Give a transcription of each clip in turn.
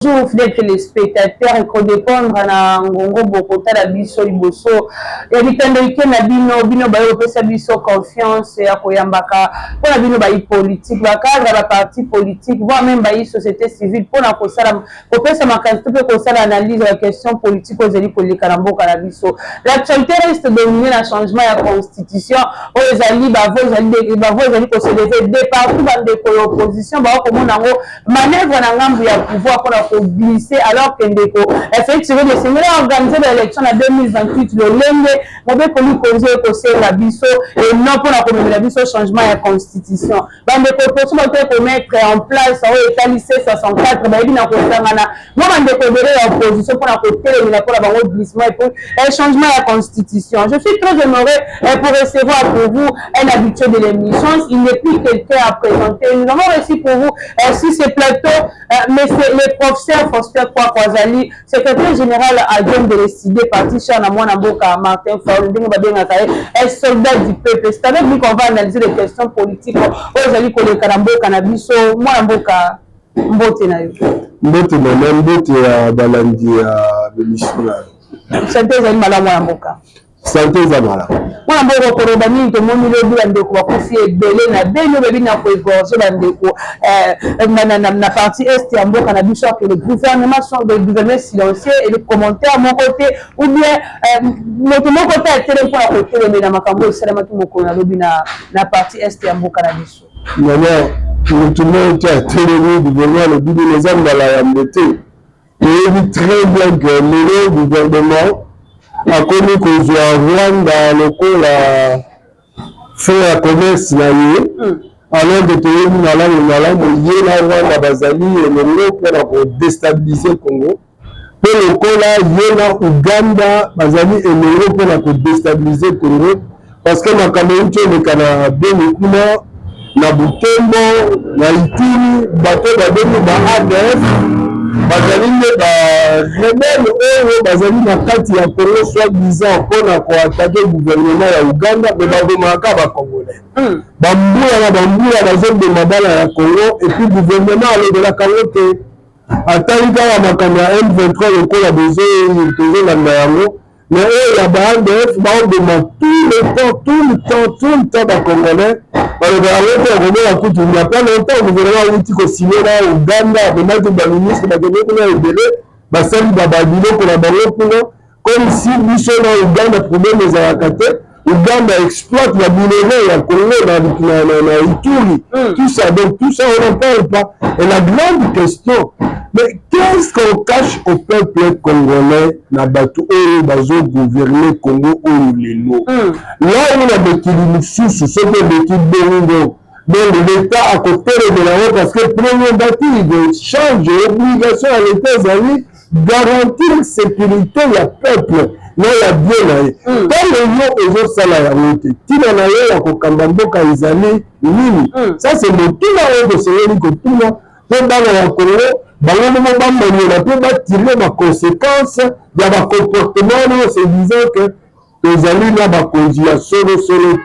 Bonjour fidèles téléspectateurs et kodépendre na ngongo bokota la biso liboso ya bitendo ike na bino bayo pesa biso confiance ya koyambaka pona bino bayi politique bakadre ba parti politique voire même bayi société civile pona kosala kopesa makanisi pe kosala analyse ya question politique ozeli koleka na mboka na biso. L'actualité reste dominée na changement ya constitution ozali bavo ezali ko se lever de partout bandeko ya opposition ba komona ngo manœuvre na ngambu ya pouvoir pona glisser alors que ndeko effectivement le Sénégal a organisé l'élection en 2028 le lenge mobe poli causer ko la biso et non pour la communauté la biso changement de constitution bandeko pour se mettre en place au étalissé 64 ba bina ko sangana mo bandeko de l'opposition pour la côté la pour la bango glissement et pour un changement de constitution. Je suis très honoré pour recevoir pour vous un habitué de l'émission. Il n'est plus quelqu'un à présenter. Nous avons reçu pour vous sur ce plateau monsieur le professeur Foster Kwazali, secrétaire général adjoint de l'ECD, parti cher na mwana mboka Martin Faul, un soldat du peuple. C'est avec lui qu'on va analyser les questions politiques. Ozali koleka na mboka na biso, mwana mboka mbote na yo. Mbote na mbote ya balandi ya émission na. Santé ezali malamu mwana mboka. Santé za mala. Mwana mboka koroba nini to moni lobi bandeko bakufi ebele na beno bebi na ko égorger bandeko na partie est ya mboka na biso que le gouvernement sont des gouvernements silencieux et les commentaires mon côté ou bien notre mon côté a télé pour la côté mais na makambo esalama tu moko na lobi na partie est ya mboka na biso. Non, tout le monde a télé le gouvernement le but des hommes dans la mbote. Et il très bien que le gouvernement a connu que je Rwanda lokola fait la commerce na ye alors que tu es na la ye na Rwanda bazali et le pour déstabiliser Congo pour lokola ye na Uganda bazali et le pour déstabiliser Congo parce que na Cameroun tu le kana beni kuna na Butembo na Ituri bato ba beni ba ADF bazali ba rebelle oyo bazali na kati ya Congo soi-disant mpona koattaquer gouvernement ya Uganda mais babomaka ba Congolais bambula bazobema bana ya Congo et puis gouvernement alobelaka ngo te atali kaka makambo ya M23 lokola tozolanda yango mais oyo ya ba-ADF baobema tout le temps ba Congolais balobaka ngo te akomona kutu il n'y a pas longtemps gouvernement awuti kosigné na Uganda abemaki baministre bakende kuna ebele basali babiloko na bango kuna comme si biso na Uganda problème ezalaka te. Uganda exploite la minerai ya Congo na Ituri. Tout ça, donc tout ça on n'en parle pas. Et la grande question, mais qu'est-ce qu'on cache au peuple congolais na bato oyo bazo gouverner Congo oyo lelo? Là où on a bekili mususu, ce que bekili bongo. Donc l'État à côté de la parce que premier bâti de change obligation à l'État zali garantir sécurité ya peuple. Non, il y a bien là. Quand les gens ont ça là, tu n'as rien à kokamba mboka izali nini. Ça c'est le tout là où c'est le tout là. Pour dans la Congo, bango mo bambani na pe ba tirer ma conséquence ya ba comportement c'est disant que les amis là ba kondia solo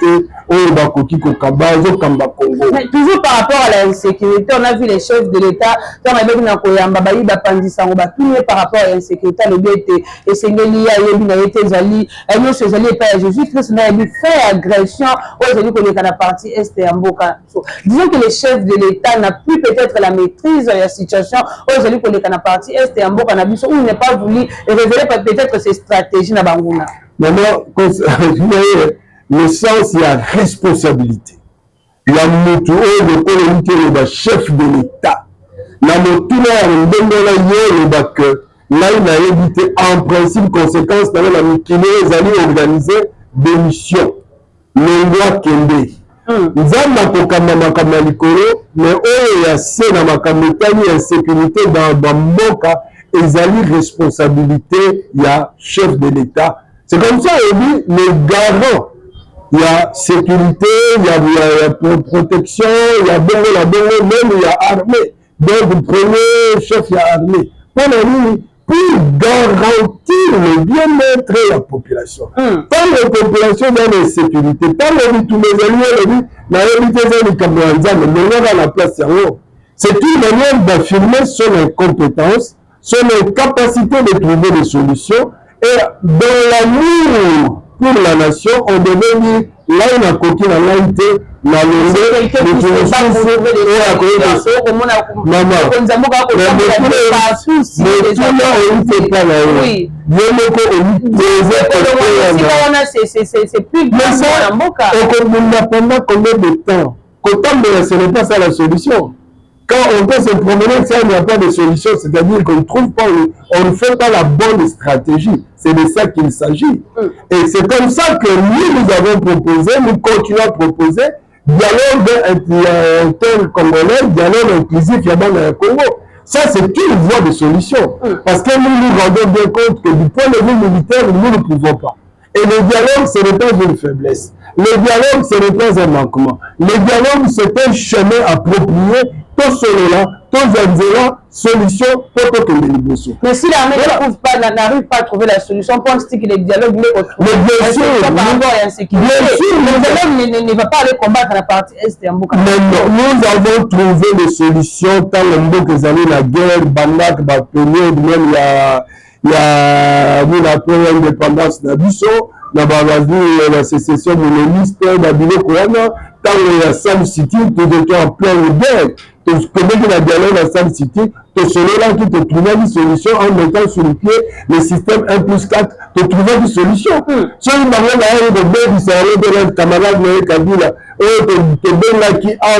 te oyo bakoki kokamba kamba Congo. Mais toujours par rapport à l'insécurité, on a vu les chefs de l'État quand avec na koyamba ba yiba pandisa ngo ba tout par rapport à l'insécurité le bete et sengeli ya yebi na yete zali et nous ces alliés pas Jésus Christ na yebi fait agression aux alliés ko na partie est ya mboka. Disons que les chefs de l'État n'a plus peut-être la maîtrise de la situation aux alliés ko na partie est ya mboka na biso où il n'est pas voulu révéler peut-être ses stratégies na banguna. Maintenant le sens il y a responsabilité. Il y a moto le chef de l'État. La moto là il a évité en principe conséquence dans la mikine les alliés organiser des missions. Le roi Kende. Nzamba kokamba makamba likolo mais oyo ya se na makamba tani insécurité dans mboka ezali responsabilité ya chef de l'État. C'est comme ça on dit le garant. Il y a sécurité, il y a protection, il y a bongo, même il y a armée. Donc, le premier chef, il y a armée. Pour garantir le bien-être de la population. Tant la population dans la sécurité, tant tous les alliés, la place, c'est une manière d'affirmer son incompétence son incapacité de trouver des solutions. Et dans l'amour pour la nation, on devait dire, là, on a coquille dans l'AIT, na longue, combien de temps? Ce n'est pas ça la solution. Quand on peut se promener, ça, il n'y a pas de solution, c'est-à-dire qu'on ne trouve pas, on ne fait pas la bonne stratégie. C'est de ça qu'il s'agit. Et c'est comme ça que nous avons proposé, nous continuons à proposer, dialogue inter-congolais, dialogue inclusif, il y a dans le Congo. Ça, c'est une voie de solution. Parce que nous nous rendons bien compte que du point de vue militaire, nous ne pouvons pas. Et le dialogue, ce n'est pas une faiblesse. Le dialogue, ce n'est pas un manquement. Le dialogue, c'est un chemin approprié. Tout cela, tout cela, solution pour que les négociations. Mais si l'armée n'arrive pas à trouver la solution, pense-t-il que le dialogue n'est autre. Mais bien sûr, le dialogue ne va pas aller combattre la partie Est et Mboka. Mais nous avons trouvé des solutions tant le Mboka les années la guerre, Bandak, la période, même il y a la première indépendance d'Abisso, la sécession monoliste, la Bilo-Kouana, tant il y a Sam City, tout était en pleine guerre. Tu connais la dialogue à Sam City, tu serais là qui te trouvait une solution en mettant sur le pied le système 1+4, tu trouvais une solution. Si on m'a dit que les camarades de Kabila, tu es là qui a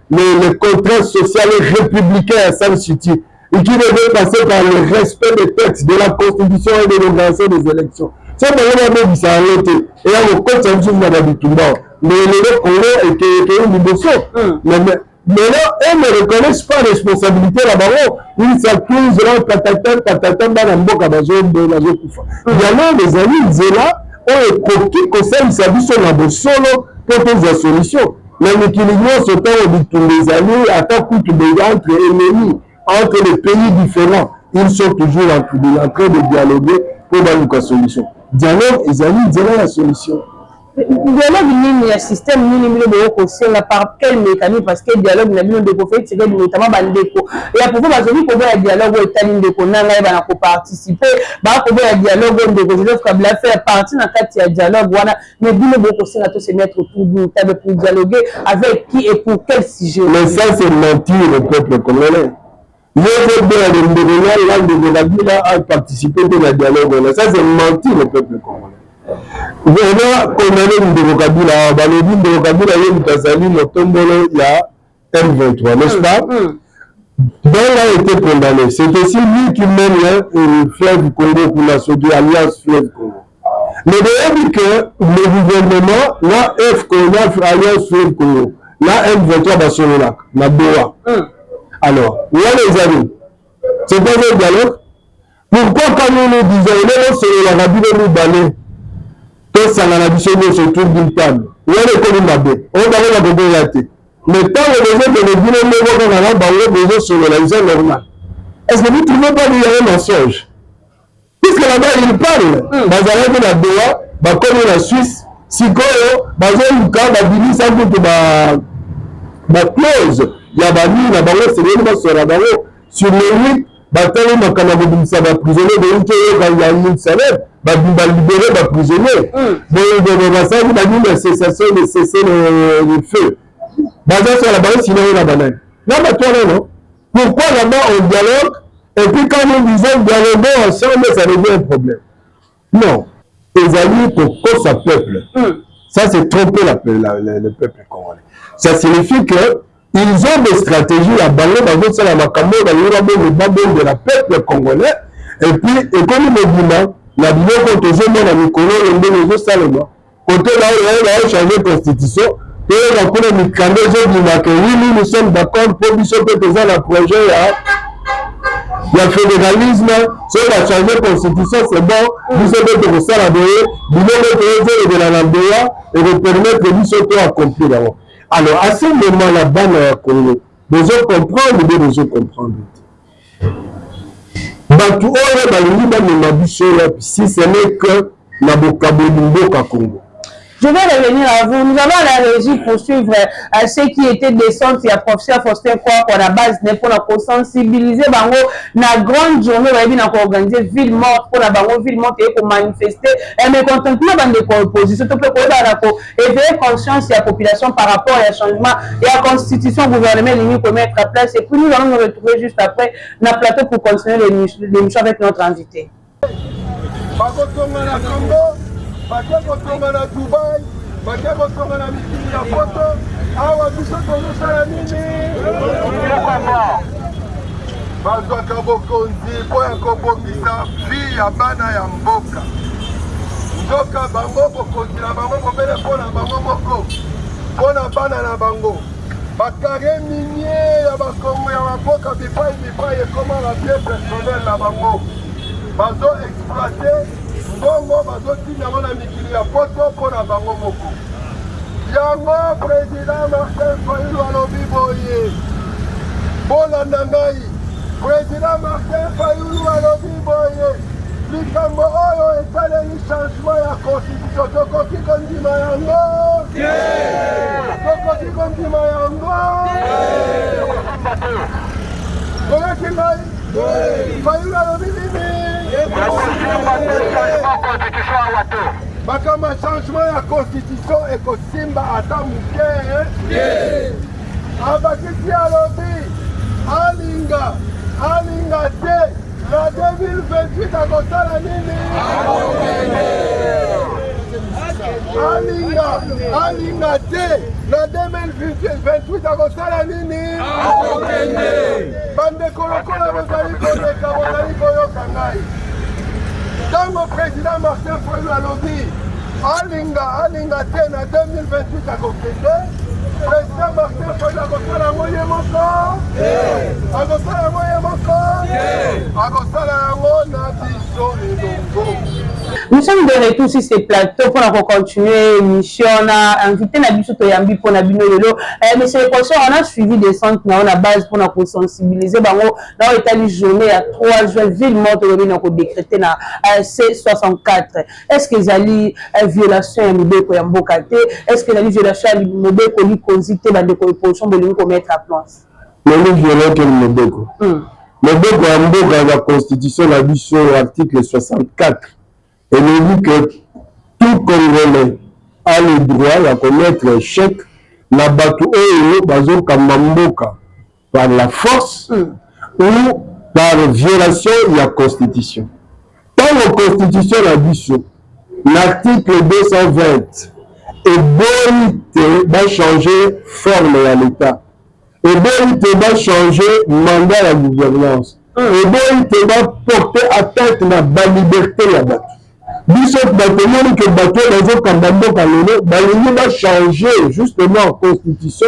le contrat social républicain à Sam City et qui devait passer par le respect des textes de la Constitution et de l'organisation des élections. Si on m'a dit que ça a été, et là, on continue à faire du tout. Mais le Congo est une négociation. Mais là, elles ne reconnaissent pas la responsabilité là-bas. Ils s'accusent là, patatan, banamboka, bazokufa. Il y en a des amis, ils sont là, on est coquille, comme ça, ils s'habillent sur la solo pour trouver la solution. Mais l'équilibre, c'est quand on dit tous les amis, à tant que entre ennemis, entre les pays différents, ils sont toujours en train de dialoguer pour avoir une solution. Dialogue, les amis, ils ont la solution. Dialogue nini ya système nini mile boko kosenga par quel mécanisme parce que dialogue na bino ndeko fait tirer notamment bandeko et pour vous bazoni ko ya dialogue etali ndeko nanga ba na ko participer ba ko ya dialogue ndeko Joseph Kabila faire partie na kati ya dialogue wana mais bino boko kosenga to se mettre autour d'une table pour dialoguer avec qui et pour quel sujet. Mais ça c'est mentir le peuple congolais. L'autre de la Kabila a participé à la dialogue, ça c'est mentir le peuple congolais. Voilà, condamné Ndeko Kabila, Balobi Ndeko Kabila, Kazali, Motombolo, il y a M23, n'est-ce pas? Donc il a été condamné. C'est aussi lui qui mène le fleuve Congo pour la Soudi, Alliance fleuve Congo. Mais d'ailleurs, que le gouvernement, la F Congo, Alliance fleuve Congo, la M23 va sur le lac, la Doha. Alors, il y a les amis. C'est pas un dialogue. Pourquoi quand nous disons, c'est la Rabbi de nous balayer? Ça n'a pas autour d'une table. On est comme une baie. On va la bobéate. Mais tant que les autres ne viennent pas sur la vision normale. Est-ce que vous ne trouvez pas qu'il y a un mensonge? Puisque là-bas, il parle. Bazarek la Doha, comme la Suisse, Sikoyo, Bazarek, Babili, ça coûte ma clause. Il y a Bani, la Baro, c'est vraiment sur la Baro. Sur les 8, Batali, ma Kanabou, ça va prisonnier de une quand il y a une salaire. Va libérer les prisonniers. Donc, va dire la cessation de cesser le feu. Basé sur la banane, sinon la banane. Là, toi, non. Pourquoi là-bas on dialogue et puis quand nous disons dialoguer ensemble, ça devient un problème? Non. Les amis pour cause à peuple. Ça, c'est tromper le peuple congolais. Ça signifie que ils ont des stratégies à balayer dans notre la Makambo, dans le babon de la peuple congolais. Et puis, et comme nous le disons, la biloko tozomona na mikolo ndenge ezosalema kote là changer constitution et la pour le mikando ezobima que oui nous sommes d'accord pour biso mpe toza na projet ya fédéralisme so va changer constitution c'est bon biso mpe tokosala boye biloko tozoyebela na ndeya ekopermettre biso to accomplir yango. Alors à ce moment là bana ya Congo bozocomprendre nde bozocomprendre Bantu oyo balingi bamema biso si ce n'est que na bokaboli mboka Congo. Je vais revenir à vous. Nous avons la régie pour suivre ce qui était descente. Il y a professeur Faustin quoi pour la base pour sensibiliser bango na grande journée va organiser ville morte pour la bango ville morte et pour manifester et me contempler dans des oppositions tout peut éveiller conscience de la population par rapport à changement et à la constitution gouvernement ligne pour mettre à place et puis nous allons nous retrouver juste après na plateau pour continuer l'émission avec notre invité. bazwaka bokonzi mpo ya kobongisa vi ya bana ya mboka nzoka bango bokonzi na bango bobele mpo na bango moko mpo na bana na bango bakare minie ya bakongo ya baboka bipai ekoma babie personnel na bango bazo exploite mbongo bazotinda yango na mikili ya poto mpo na bango moko yango président Martin Fayulu alobi boye bolanda ngai président Martin Fayulu alobi boye likambo oyo esaleli changement ya constitution tokoki kondima yango tokoki kondima yango tokoki ngai Fayulu alobi nini bakama changement ya constitution ekosimba ata moke abakisi alobi alinga te na 2028 akosala nini alinga te na 2028 akosala nini bandeko lokola bozali koleka bozali koyoka ngai ntango président Martin Fayulu alobi alinga te na 2028 akokende président Martin Fayulu akosala yango ye moko akosala yango ye moko akosala yango na biso elongo. Nous sommes de retour sur ces plateaux pour continuer l'émission. On a invité Nabiso Toyambi pour Nabino Lelo. Mais c'est le prochain, on a suivi des centres dans la base pour nous sensibiliser. Dans l'état de journée, à 3 juin, ville morte, on a décrété dans C64. Est-ce que les violations à l'Ibeko Yambokate? Est-ce que les violations à l'Ibeko Likonzité dans des oppositions de l'Ibeko mettre à place? Les violations à l'Ibeko. L'Ibeko Yamboka, la constitution, la vision, l'article 64. Et nous dit que tout Congolais a le droit de connaître un chèque, la bateau et bazo kamamboka par la force ou par violation de la Constitution. Dans la Constitution, la vision, l'article 220 et bon va changer forme à l'État. Et bon va changer mandat à la gouvernance. Et bon va porter atteinte à la liberté de la bateau. biso batomoni que bato bazokamba mboka lelo balingi bachanger justement en constitution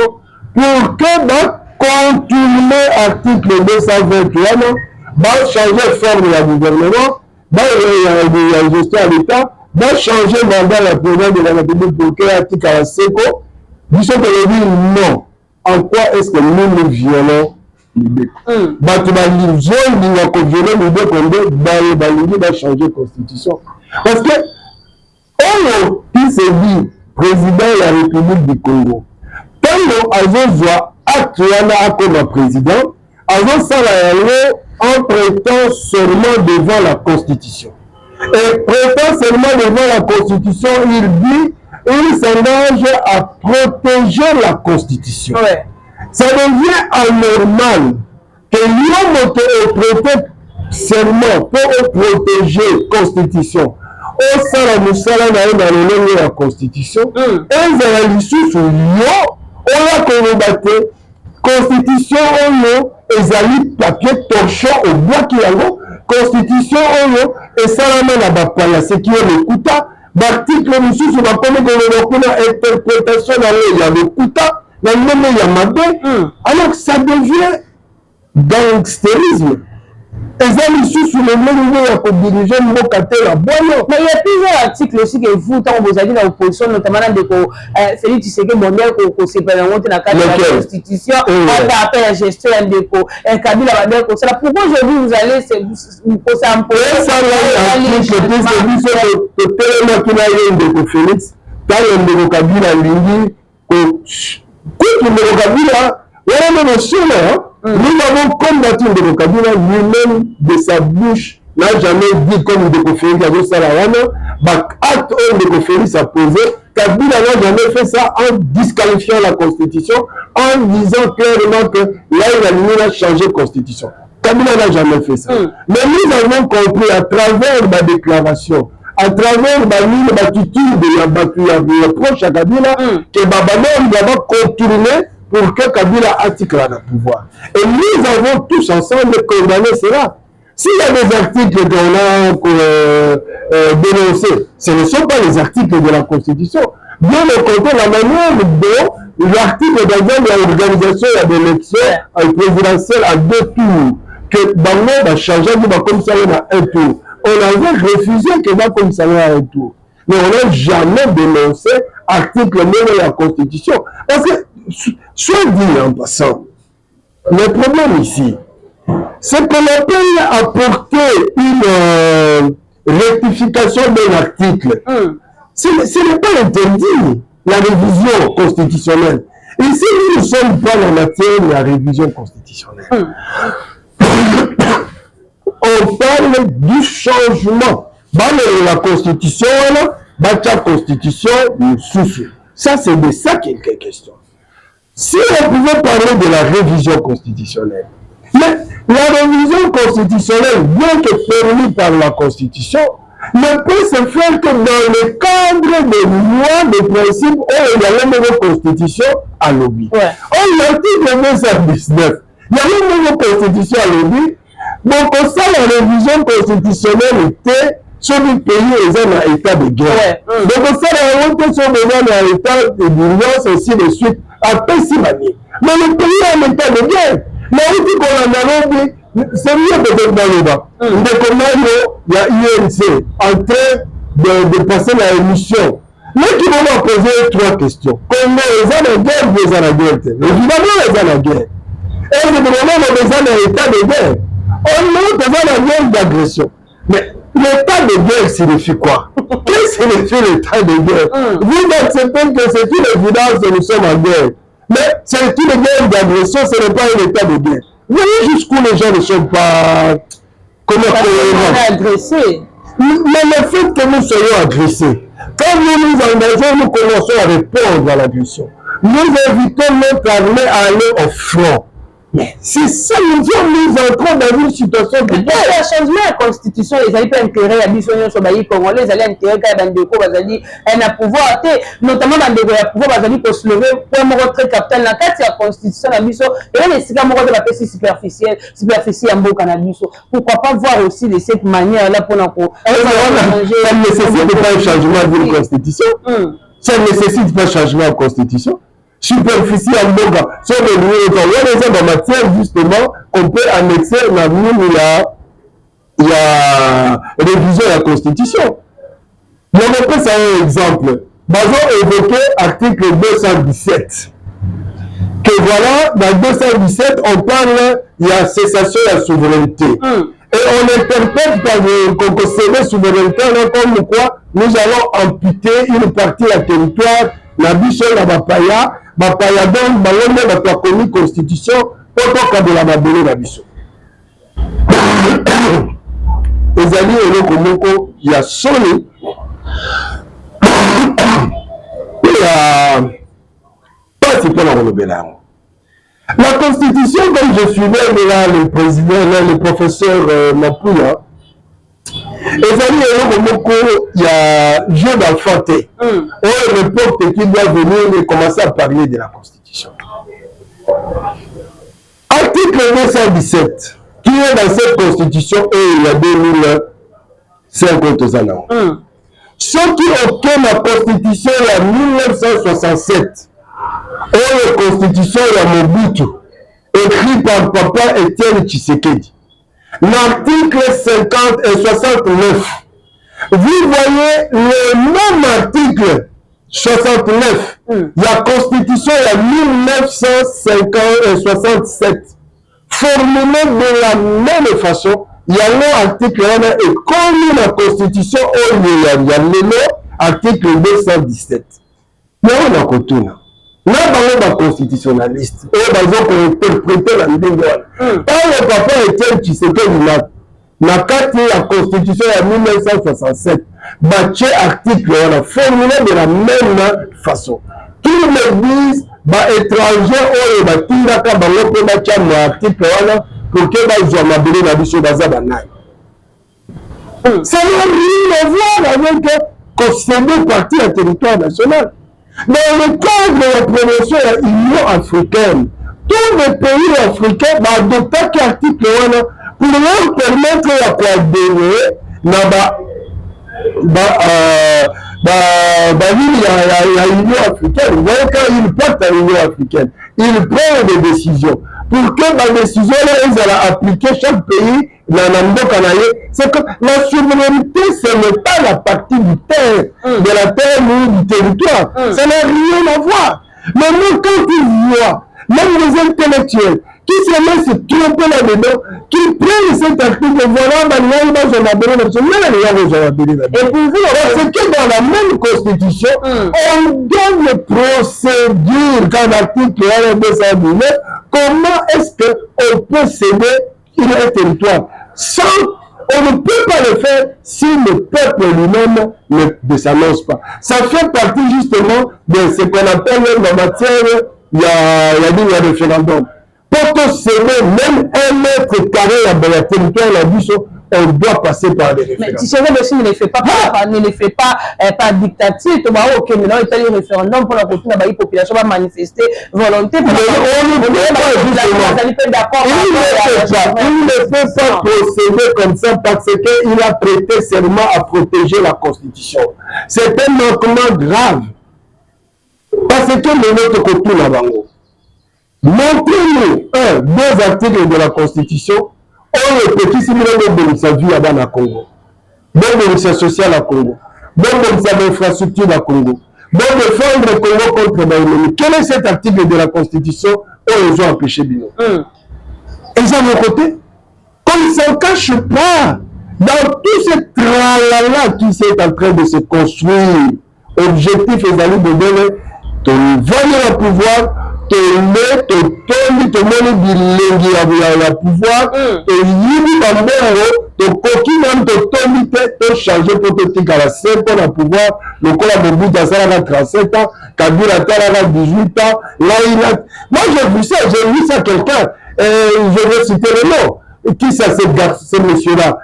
pour que bacontourner article 220 wana bachanger forme ya gouvernement ya gestion ya l'état bachanger mandat ya président de la république pour que article ya seko biso tolobi non. En quoi est-ce que nous violons l'Ibeko? Bato balingi kovioler l'Ibeko nde balingi bachanger constitution. Parce que, on qui se dit président de la République du Congo, tant qu'on a acte comme président, on en prêtant seulement devant la Constitution. Et prêtant seulement devant la Constitution, il dit, il s'engage à protéger la Constitution. Ouais. Ça devient anormal que l'homme est prêté seulement pour protéger la Constitution. Au sala musala na le la Constitution, ezala lisusu yo oya kolobate Constitution oyo ezali papier torchon au bois qui yango Constitution oyo esalama na bapala ce qui est le kuta l'article lisusu na komi koloba kuna interprétation na le ya le kuta na nome ya mabe alors que ça devient gangstérisme. Mais il y a plusieurs articles aussi que vous, quand vous avez dans l'opposition, notamment dans Félix Tshisekedi Bondel, qu'on s'est pas dans la Constitution, on a appelé la gestion de Kabila Bandel. Pourquoi aujourd'hui vous allez vous poser un peu Félix tala ndeko Kabila lingi kutu ndeko Kabila wana même solo nous avons combattu ndeko Kabila lui-même de sa bouche n'a jamais dit comme ndeko Félix azosala wana acte ndeko Félix a posé. Kabila n'a jamais fait ça en disqualifiant la constitution, en disant clairement que là il a changé la constitution. Kabila n'a jamais fait ça. Mais nous avons compris à travers ma déclaration, à travers ma ligne d'attitude de la proche à Kabila, que Babano va contourner pour que Kabila article le pouvoir. Et nous avons tous ensemble condamné cela. S'il y a des articles qu'on a dénoncés, ce ne sont pas les articles de la Constitution. Bien au contraire, la manière dont l'article d'Azam et l'organisation de l'élection présidentielle à 2 tours, que Bango va changer de commissariat à 1 tour. On avait refusé que va commissariat à 1 tour. Mais on n'a jamais dénoncé l'article même de la Constitution. Parce que, soit dit en passant, le problème ici, c'est qu'on a pu apporter une rectification d'un article. Ce n'est pas interdit, la révision constitutionnelle. Ici, nous ne sommes pas en matière de la révision constitutionnelle. On parle du changement. Dans la constitution, dans la constitution, nous souffrons. Ça, c'est de ça qu'il est question. Si on pouvait parler de la révision constitutionnelle, mais la révision constitutionnelle, bien que permise par la Constitution, ne peut se faire que dans le cadre des lois, des principes où il y a une nouvelle Constitution à l'OBI. L'article 219, il y a une nouvelle Constitution à l'OBI, donc ça, la révision constitutionnelle était sur le pays et un état de guerre. Donc ça, la honte sur un état d'urgence ainsi de suite, après 6 années. Mais le pays est en état de guerre. Mais on dit qu'on en a dit, c'est mieux peut-être dans le bas. De comment il y a INC en train de passer la émission. Nous qui vont poser 3 questions. Comment les gens en guerre, les gens en guerre. Évidemment, les gens en guerre. Et nous demandons les gens en état de guerre. On nous demande la guerre d'agression. Mais l'état de guerre signifie quoi? Qu'est-ce que signifie l'état de guerre? Vous acceptez que c'est une évidence que nous sommes en guerre. Mais c'est une guerre d'agression, ce n'est pas un état de guerre. Vous voyez jusqu'où les gens ne sont pas... Comment on est agressé. Mais le fait que nous soyons agressés, quand nous nous engageons, nous commençons à répondre à l'agression. Nous invitons notre armée à aller au front. Mais c'est ça, nous entrons dans une situation de guerre. Le changement de la constitution, ils n'avaient pas intérêt à dire que les Congolais allaient intérêt à un pouvoir, notamment dans le pouvoir, pour se lever pour un très capital. Dans la constitution, il y a des superficiel en beau cannabis. Pourquoi pas voir aussi de cette manière-là pour nous changer? Ça ne nécessite pas un changement d'une constitution. Ça ne nécessite pas un changement de constitution. Superficie en boga sur le lieu de la matière justement qu'on peut annexer la mine il y a révision de la constitution. Donc on peut ça un exemple. Basons évoqué article 217. Que voilà, dans 217, on parle, il y a cessation de la souveraineté. Et on interprète par le concédé souveraineté comme quoi nous allons amputer une partie de la territoire, la biche, la bapaya, bapaya donc, balonne, la connu constitution, autant qu'à de la babele, la biche. Les alliés, il y a sonné. Il y a pas si peu dans le Bélan. La constitution, comme je suivais là, le président, là, le professeur Mapouya, les alliés, il y a jeu d'enfanté. On reporte qui doit venir et commencer à parler de la constitution. Article 217, qui est dans cette constitution, et il y a 2050 ans. Ce qui obtient la constitution en 1967, et la constitution de Mobutu, écrit par Papa Étienne Tshisekedi. L'article 50 et 69. Vous voyez le même article 69, la constitution de 1967, formulée de la même façon, il y a un article et comme la constitution, il y a article 217. Mais on a kotuna. Na bango constitutionnaliste. Et bango interpréter la ndenge wana. Quand le papa Etienne Tshisekedi na kati la constitution de 1967, batché article wana formulé de la même façon. Qu'ils me disent étranger oyo batindaka bango mpe batya na article wana pour que bazwa mabele na biso baza banani. Ça n'a rien à voir avec concéder partie à territoire national. Dans le cadre de la promotion de l'Union africaine, tous les pays africains ont adopté l'article pour leur permettre de coadhérer dans l'Union africaine. Donc, quand ils partent à l'Union africaine, ils prennent des décisions. Pour que la décision soit appliquée chaque pays dans le Canada, c'est que la souveraineté, ce n'est pas la partie du terre, de la terre ou du territoire. Ça n'a rien à voir. Mais nous, quand ils voient, même les intellectuels, qui se laissent se tromper là-dedans, qui prennent cet article, voilà, et pour vous, c'est que dans la même constitution, on donne les procédures quand l'article 219, comment est-ce qu'on peut céder un territoire sans, on ne peut pas le faire si le peuple lui-même ne s'annonce pas. Ça fait partie justement de ce qu'on appelle en matière, il y a des référendums. Pour céder même 1 mètre carré à la territoire, on doit passer par les référendums. Mais Tshisekedi aussi ne le fait pas par dictature. Tu vois, ok, maintenant il y a des référendums pour la population va manifester volonté. Il ne peut pas procéder comme ça parce qu'il a prêté serment à protéger la Constitution. C'est un manquement grave. Parce que notre côté là-bas, montrez-nous 2 articles de la Constitution. On est petit similaire de sa vie à Congo. Bon de sa sociale à Congo. Bon de sa infrastructure à Congo. Bon défendre le Congo contre l'ennemi. Quel est cet article de la Constitution où ils ont empêché Bino? Et ça, de mon côté, comme ils ne s'en cachent pas dans tout ce tralala qui est en train de se construire, objectif et d'aller de donner, de venir au pouvoir, te moni bilengi ya pouvoir te yibi bambongo to koki même to tombi te changer pour te tikala 5 ans na pouvoir lokola Mobutu asalaka 37 ans, Kabila asalaka 18 ans. Moi j'ai vu ça quelqu'un, je vais citer le nom, qui ça ce monsieur-là,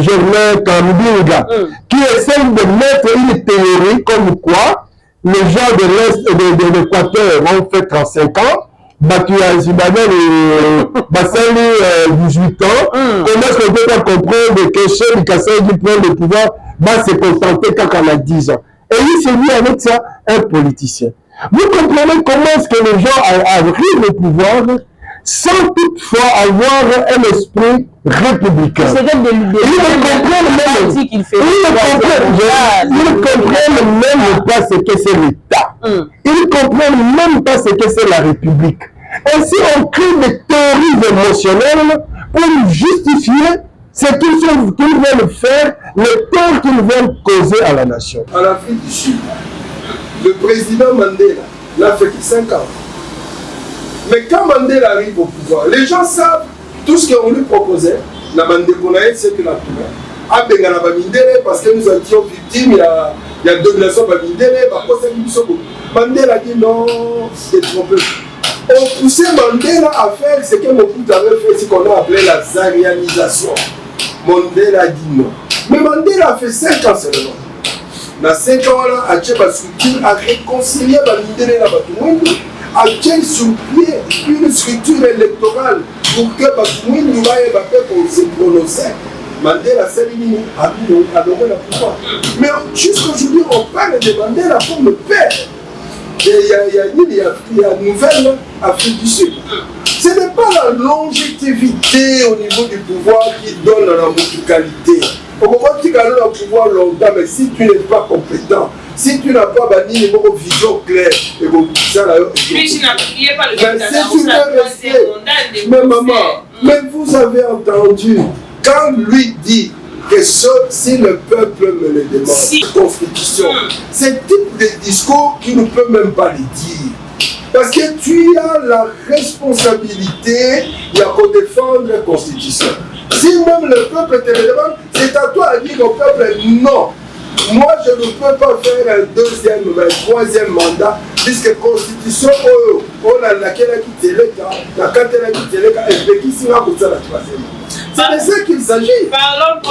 Germain Kambinga, qui essaie de mettre une théorie comme quoi les gens de l'Est de l'Équateur ont fait 35 ans, battu à Zimbabwe et Bassali 18 ans. Comment est-ce qu'on peut pas comprendre que Cheikh Kassai qui prend le pouvoir va se contenter quand on a 10 ans? Et il s'est mis avec ça un politicien. Vous comprenez comment est-ce que les gens arrivent au pouvoir sans toutefois avoir un esprit républicain. Ils ne comprennent même pas ce que c'est l'État. Ils ne comprennent même pas ce que c'est la République. Et si on crée des théories émotionnelles pour justifier ce qu'ils veulent faire, le tort qu'ils veulent causer à la nation. En Afrique du Sud, le président Mandela l'a fait 5 ans. Mais quand Mandela arrive au pouvoir, les gens savent tout ce qu'on lui proposait. La Mandela, c'est que la parce que nous étions victimes, il y a domination Mandela dit non, c'est trompé. On poussait Mandela à faire ce que Mobutu avait fait, ce qu'on a appelé la zarianisation. Mandela dit non. Mais Mandela a fait 5 ans seulement. Dans 5 ans-là, a réconcilié Mandela a quel sur pied une structure électorale pour que Bakoumouine se prononcer. Mandela Salimini a donné la pouvoir. Mais jusqu'aujourd'hui, on parle de Mandela comme le père. Il y a une nouvelle Afrique du Sud. Ce n'est pas la longévité au niveau du pouvoir qui donne la musicalité. On peut pas dire qu'on a le pouvoir longtemps, mais si tu n'es pas compétent, si tu n'as pas banni une vision claire, et bon, ça là. Mais si tu veux rester, mais maman, mais vous avez entendu, quand lui dit que si le peuple me le demande, constitution, c'est le type de discours qui ne peut même pas le dire. Parce que tu as la responsabilité de défendre la constitution. Si même le peuple te le demande, c'est à toi de dire au peuple non. Moi, je ne peux pas faire un deuxième, un troisième mandat, puisque la constitution, c'est de ça qu'il s'agit. Parlons de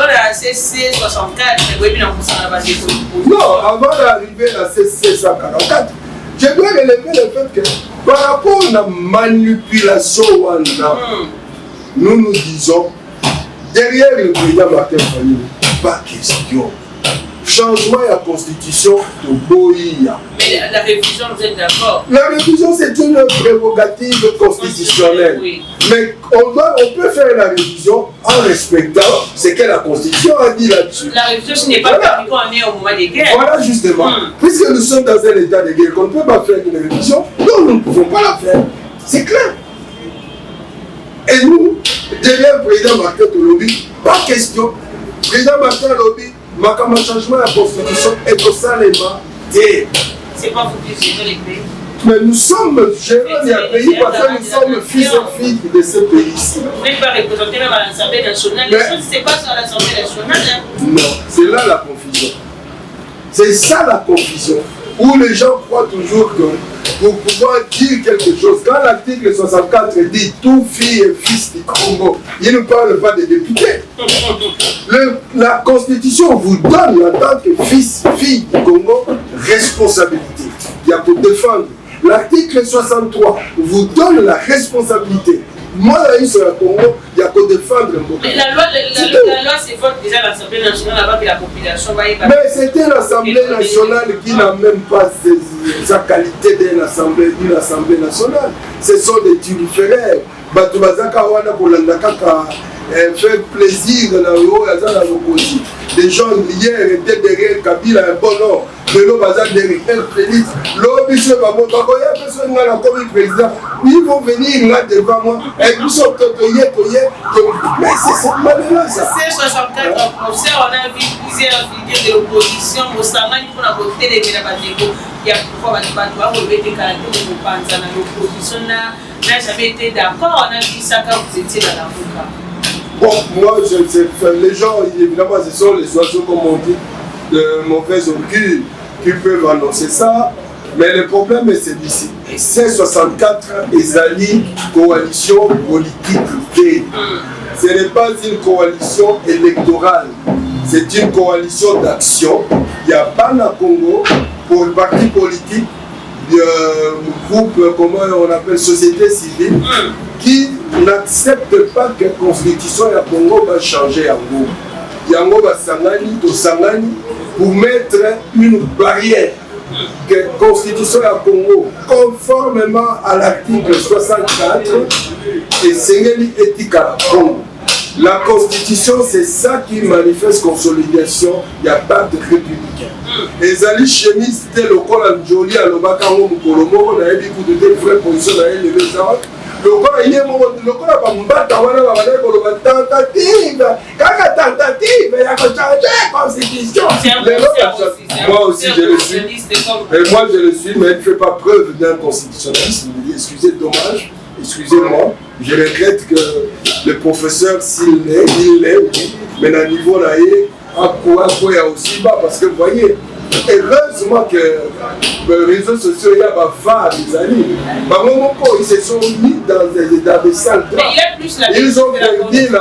la CC 64. Non, avant d'arriver à la CC 144, je dois relever le fait que par rapport à la manipulation, nous disons, derrière le président Martin Fayulu, pas question. Changement de la constitution de Boïa. Mais la révision, vous êtes d'accord? La révision, c'est une prérogative constitutionnelle. Oui. Mais on peut faire la révision en respectant ce que la constitution a dit là-dessus. La révision, ce n'est pas permis quand on est au moment des guerres. Voilà, justement. Puisque nous sommes dans un état de guerre, qu'on ne peut pas faire une révision, non, nous ne pouvons pas la faire. C'est clair. Et nous, derrière le président Martin Tolobi, pas question. Le président Martin Tolobi, un changement de la constitution est que ça les mains. C'est pas vous qui gérez les pays. Mais nous sommes gérants des pays parce que nous sommes fils et filles de ce pays-ci. Vous n'êtes pas représenté même à l'Assemblée nationale. Les choses ne se passent à l'Assemblée nationale. Non, c'est là la confusion. C'est ça la confusion. Où les gens croient toujours que pour pouvoir dire quelque chose, quand l'article 64 dit tout fille et fils du Congo, il ne parle pas des députés. La Constitution vous donne en tant que fils, fille du Congo, responsabilité. Il y a pour défendre. L'article 63 vous donne la responsabilité. Moi, là, sur le Congo, il y a qu'à défendre le Congo. Mais la loi c'est vote déjà à l'Assemblée nationale avant que la population va y passer. Mais c'était l'Assemblée nationale qui n'a même pas sa qualité d'une assemblée nationale. Ce sont des turiféraires. Batubazaka wana Bolandaka faire plaisir dans le haut, des gens hier étaient derrière Kabila un bon nom. De l'eau bazar derrière Félix. L'eau bichot va monter. Personne n'a la comme président. Ils vont venir là devant moi. Et puis sont totoyés. Mais c'est cette manière-là ça. C'est 64 procès. On a vu plusieurs figures de l'opposition. Moussamani pour la côté des Ménabadego. Il y a pouvoir battre pour mettre des caractères de l'opposition. L'opposition n'a jamais été d'accord. On a vu ça quand vous étiez dans l'avocat. Bon, moi, les gens, évidemment, ce sont les oiseaux, comme on dit, de mauvais augure qui peuvent annoncer ça. Mais le problème est celui-ci. C64 est une coalition politique. Ce n'est pas une coalition électorale. C'est une coalition d'action. Il y a Bana Congo pour le parti politique, le groupe, comment on appelle, société civile, qui n'accepte pas que la constitution de Congo va changer en gros. Yango va sangani pour mettre une barrière que la constitution de Congo, conformément à l'article 64, et Sengeli éthique à Congo. La constitution, c'est ça qui manifeste consolidation, il n'y a pas de républicain. Les alliés chemistes, c'était le col à Njoli, à l'Obakango, Mukolomo, on a eu des vraies positions, on a eu des gens. Le col a eu le col à Bambata, on a eu une tentative. Quand la tentative, il y a changé la constitution. Moi aussi, je le suis. Et moi, je le suis, mais il ne fait pas preuve d'un constitutionnalisme. Il dit, excusez, dommage. Excusez-moi, je regrette que le professeur, s'il l'est, il l'est, mais à niveau là, il y a aussi bas, parce que vous voyez, heureusement que les réseaux sociaux, il y a des amis. Ils se sont mis dans des salles. Ils ont perdu la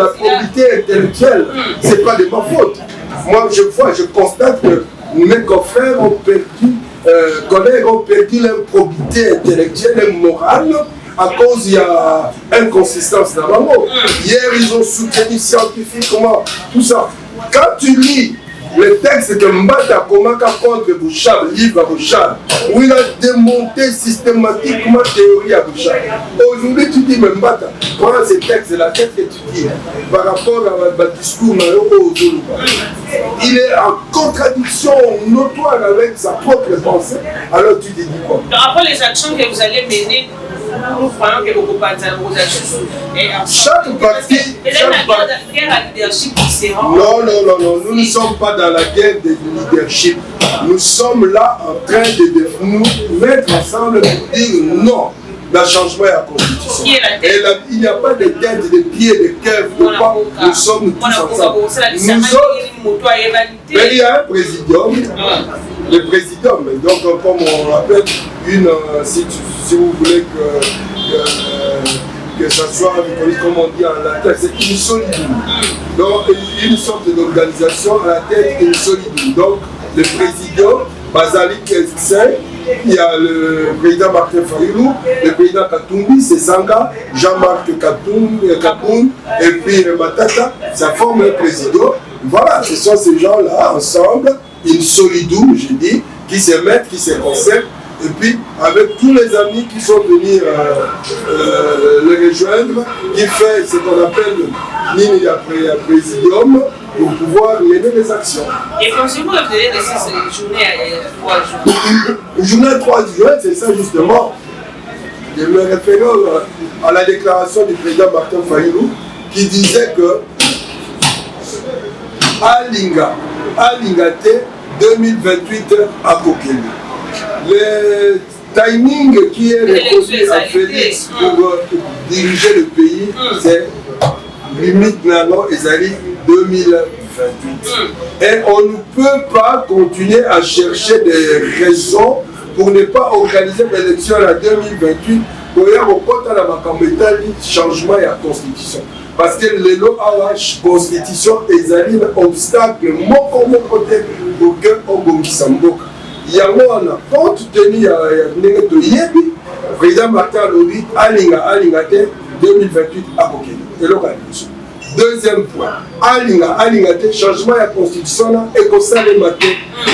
probité intellectuelle. Ce n'est pas de ma faute. Moi, je constate que mes confrères ont perdu. Collègues ont perdu leur probité intellectuelle et morale à cause il y a inconsistance dans le mot. Hier, ils ont soutenu scientifiquement tout ça. Quand tu lis le texte que Mbata Komaka contre Bouchard, livre à Bouchard, où il a démonté systématiquement la théorie à Bouchard. Aujourd'hui, tu dis, Mbata, prends ce texte-là, qu'est-ce que tu dis par rapport à un discours aux Zoluba. Il est en contradiction notoire avec sa propre pensée. Alors tu te dis quoi? Par rapport aux actions que vous allez mener nous croyons que beaucoup pas ça vous chaque parti non, nous ne sommes pas dans la guerre de leadership. Nous sommes là en train de nous mettre ensemble pour dire non. Le changement à la constitution. Et il n'y a pas de tête, de pieds, de cœur, de pas. Nous sommes tous ensemble. Nous autres, mais il y a un présidium. Le présidium, donc comme on rappelle, si vous voulez que ça soit, comme on dit en latin, c'est une solitude. Donc une sorte d'organisation à la tête une solitude. Donc le présidium, Bazali Kelsen, il y a le président Martin Fayulu, le président Katumbi, c'est Sanga, Jean-Marc Kapoun, et puis Matata, ça forme un président. Voilà, ce sont ces gens-là ensemble, une solidou, je dis, qui se mettent, qui se concertent, et puis avec tous les amis qui sont venus le rejoindre, qui fait ce qu'on appelle le présidium, pour pouvoir mener les actions. Et pensez-vous que vous allez laisser cette journée à 3 jours? Une journée à 3 jours, c'est ça justement. Je me réfère à la déclaration du président Martin Fayulu qui disait que Alingate 2028 à Kokeli. Le timing qui est reconnu à Félix pour diriger le pays, c'est limite maintenant Ezali 2028. Et on ne peut pas continuer à chercher des raisons pour ne pas organiser l'élection en 2028 pour y avoir un changement de la constitution. Parce que le la constitution est un obstacle mon côté pour que on Samboka. Il y a un compte tenu à Yebi, président Martin Lodi, Alinga 2028 à Kokeni. Et l'organisation. Deuxième point, Alinga changement de la constitution et qu'on s'en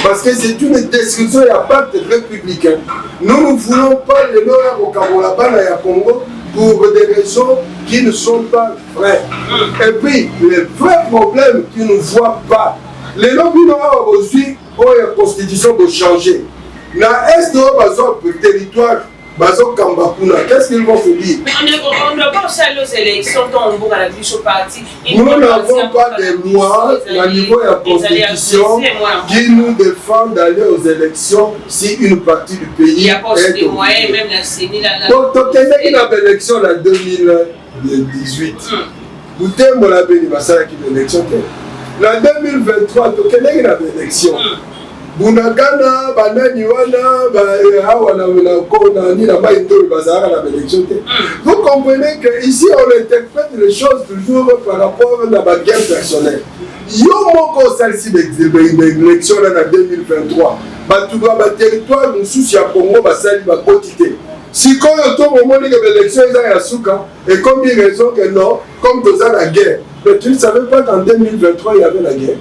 parce que c'est une description de la pacte républicain. Nous ne voulons pas les lois au Kabolabana et à Congo pour des raisons qui ne sont pas vraies. Et puis, les vrais problèmes qui ne voient pas, les lois qui n'ont aussi la constitution pour changer. Dans l'Est de territoire, qu'est-ce qu'ils vont se dire? Mais on ne doit pas aussi aller aux élections dans le parti. Nous n'avons pas de lois au niveau de la constitution qui nous défendent d'aller aux élections si une partie du pays est des moyens, même la CENI. Donc, il y a une élection en 2018. Vous avez une élection. En 2023, il y a une élection. Bunagana, banani wana, vous comprenez que ici on interprète les choses toujours par rapport à la guerre personnelle. Yo moko salsi l'élection en 2023. Batuba ba territoire nous souci à Congo basali ba quotité. Si quand on moment que l'élection est à Souka et comme il raison que non, comme dans la guerre. Mais tu ne savais pas qu'en 2023 il y avait la guerre.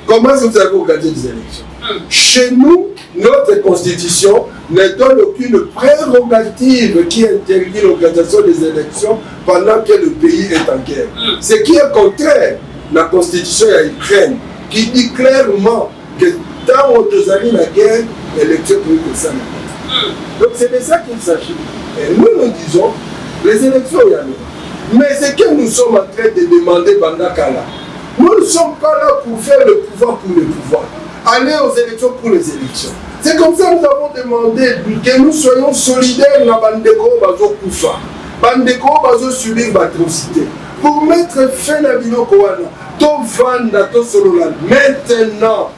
Comment vous avez organisé les élections? Chez nous, notre constitution ne donne aucune prérogative qui interdit l'organisation des élections pendant que le pays est en guerre. Ce qui est contraire la constitution de l'Ukraine, qui dit clairement que tant on te a la guerre, l'élection peut être ça. Donc c'est de ça qu'il s'agit. Et nous disons, les élections, il y en a. Mais ce que nous sommes en train de demander Bandakala, nous ne sommes pas là pour faire le pouvoir pour le pouvoir. Aller aux élections pour les élections. C'est comme ça que nous avons demandé que nous soyons solidaires dans Bandeko Bazo Koufa. Bandeko Bazo subir l'atrocité. Pour mettre fin à Biloko Wana, to Vanda, to Sololan. Maintenant,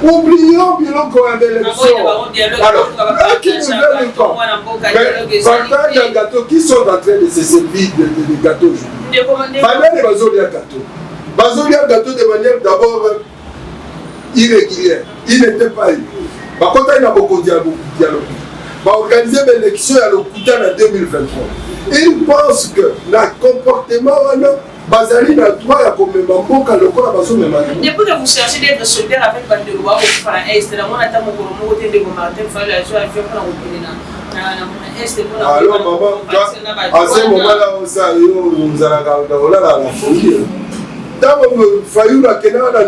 oublions Biloko à l'élection. Alors, là qui nous veulent encore. Partage un gâteau, qui sont en train de se servir de gâteaux aujourd'hui. Pendant les Bazolia gâteaux. Bazolia gâteau de manière d'abord irrégulière. Il n'était pas élu. Par contre, il y a beaucoup de dialogue. Il va organiser l'élection à l'Okuta en 2023. Il pense que le comportement, Bazali n'a droit à commémorer quand le corps a besoin de manière. Depuis que vous cherchez d'être solidaire avec Bandeloa, vous faites un est, la monnaie à mon gros côté de Martin, il faut la joie à faire pour la alors, maman, à ce moment-là, on s'est la folie. Dans le Fayulu à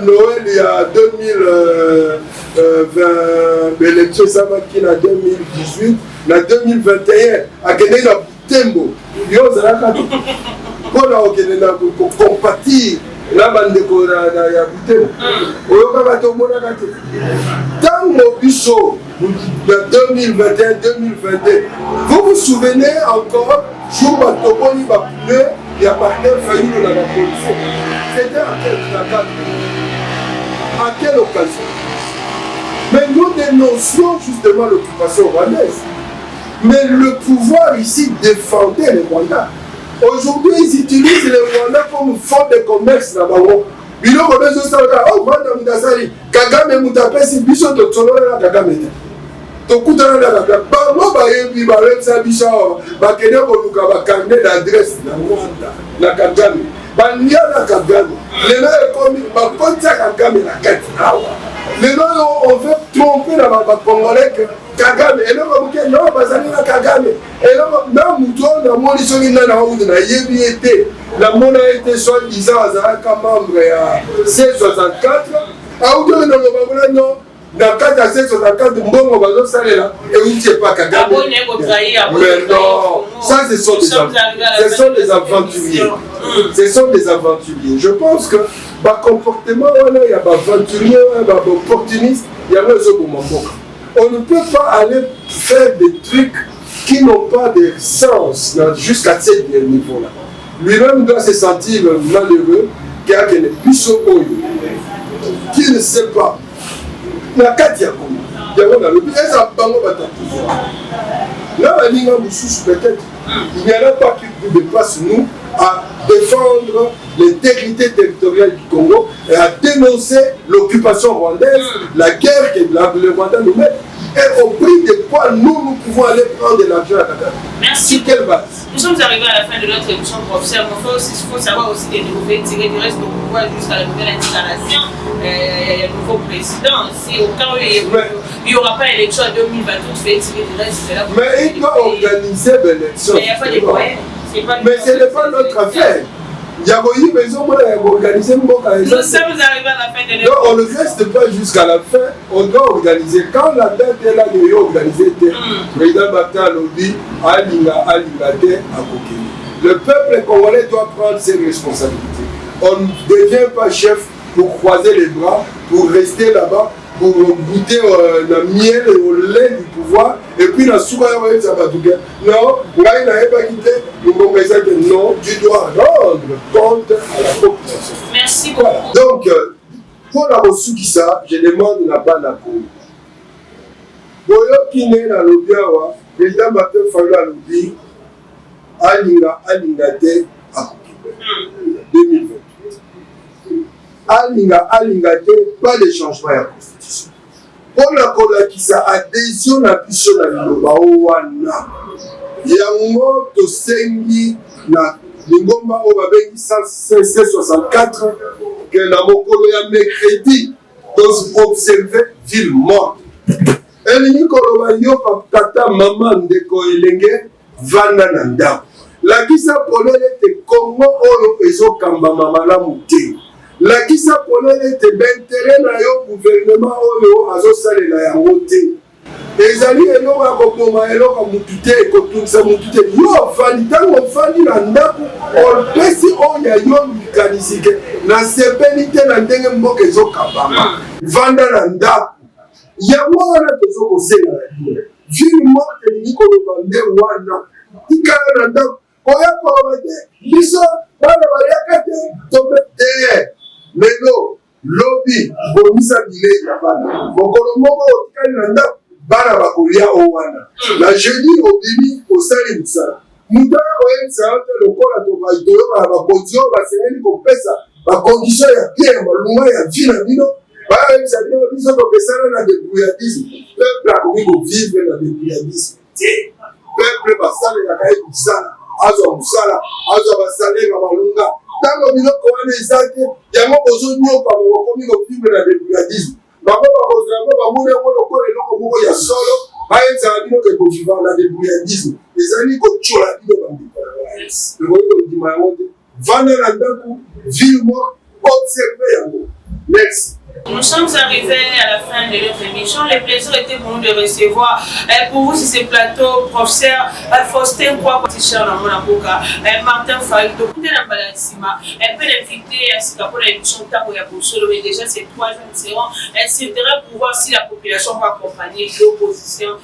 Noël, il y a 2020, l'élection qui en 2018, en 2021, à Kenya, Butembo yo ozalaka mpona okende na compatir na bandeko ya Butembo oyokaka tomonaka te ntango biso na 2021-2022 vous vous souvenez encore jour batoboni bapneu ya Martin Fayulu na la police c'était à quelle occasion? Mais nous dénoncions justement l'occupation rwandaise. Mais le pouvoir ici défendait les Rwandais. Aujourd'hui, ils utilisent les Rwandais comme fonds de commerce là-bas. Bilo ko bezo sala oh banda mudasali Kagame mutapesi biso to tsolola Kagame. To kutana na Kagame. Ba mo ba yebi ba lemsa biso ba kene ko luka ba carnet d'adresse na Rwanda na Kagame. Ba nia na Kagame. Lelo ekomi ba konta Kagame na kati awa. Lelo on veut tromper la ba Congolais que Kagame et non que non bazali na Kagame et non na muto na moni songi na hudu na yebi été la mona été soi-disant azalaka membre ya C64 audio na lobabona non na kata C64 mbongo bazo salela et uti pas Kagame mais non ça ce sont des aventuriers ce sont des aventuriers je pense que ba comportement wana ya ba aventurier ba opportuniste ya rezo bomboka. On ne peut pas aller faire des trucs qui n'ont pas de sens jusqu'à ce niveau-là. Lui-même doit se sentir malheureux car il n'est plus au haut. Qui ne sait pas. La Katia, il y a un pouvoir. Là, peut-être, il n'y en a pas qui nous dépasse, nous, à défendre l'intégrité territoriale du Congo et à dénoncer l'occupation rwandaise, la guerre que le Rwanda nous met. Et au prix de quoi nous pouvons aller prendre de l'argent à Kagame. Merci. Sur quelle base? Nous sommes arrivés à la fin de notre émission, professeur. Il faut savoir aussi que nous pouvons tirer du reste du pouvoir jusqu'à la nouvelle installation. Il y a un nouveau président. Si au cas où il n'y aura pas d'élection en 2020, tout fait tirer du reste. Mais il doit organiser l'élection. Mais il n'y a pas de moyens. Mais ce n'est pas notre affaire. Il y a eu besoin d'organiser une bonne. Nous sommes arrivés à la fin de notre. On ne reste pas jusqu'à la fin. On doit organiser. Quand la date est là, nous devons organiser. Président Bata Lobi, Alinga, Alingate, Akokeni. Le peuple congolais doit prendre ses responsabilités. On ne devient pas chef pour croiser les bras, pour rester là-bas, pour goûter le miel et au lait du pouvoir, et puis la soupe ça va tout bien. Non, là il n'avait pas quitté, non, tu dois rendre compte à la population. Merci beaucoup. Voilà. Donc, pour la reçu qui ça, je demande la banne à Congo. Boyo qui n'est dans le bien, le président Martin Fayulu a dit, Alinga, Alingate, Akokibé, 2028. Alingate, pas de changement à la Constitution. Pour la Kolakisa, adhésion à Biso na Liloba Owana. Yango to sengi na Lingomba Obabengi 164 que la mokolo ya mercredi tous observer ville morte. Elingi koloba yo tata mama ndeko elenge vanda na ndako. La kisa polele te Congo oyo ezokamba malamu te. La kisa polele te bentere na yo gouvernement oyo azosalela yango te. Ezali eloko akoboma eloko mutute ekotunisa mutute yo fandi tango fandi na ndako opesi oyo yo mikanisike na sepeli te na ndenge mboka ezokabama vanda na ndako yango wana tozokosenga ville morte elingi koloba nde wana tikala na ndako oya koloba te biso bana baliaka te tobe te lelo lobi bomisa bilei ya bana mokolo moko otikali na ndako bana bakolia owana na jeudi obimi osali mosala mutu oyebisa yo te lokola toyoka bakonzi oyo basengeli kopesa bakondition ya bien ya malunga ya vie na bino bayebisa bino biso topesana na débrouillardisme peuple akoki kovivre na débrouillardisme te peuple basalelaka ye kosala azwa mosala azwa basalenga malunga ntango biloko wana eza te yango bozonyoka bokomi kovivre na débrouillardisme bango bakozwa yango bamona yango lokola eloko moko ya solo bayebisaka bino ke kovivre na débrouillardisme ezali kotyola bino bandeko ekoki kondima yango te vanda na ndako ville moko observe yango merci. Nous sommes arrivés à la fin de notre émission. Le plaisir était pour nous de recevoir pour vous sur ce plateau professeur Faustin Kouakou, Martin Farid, docteur Nambalasima, peut inviter à ce pour l'émission Tabo Yaboussolo, mais déjà ces 3 jours nous seront intéressés pour voir si la population va accompagner l'opposition.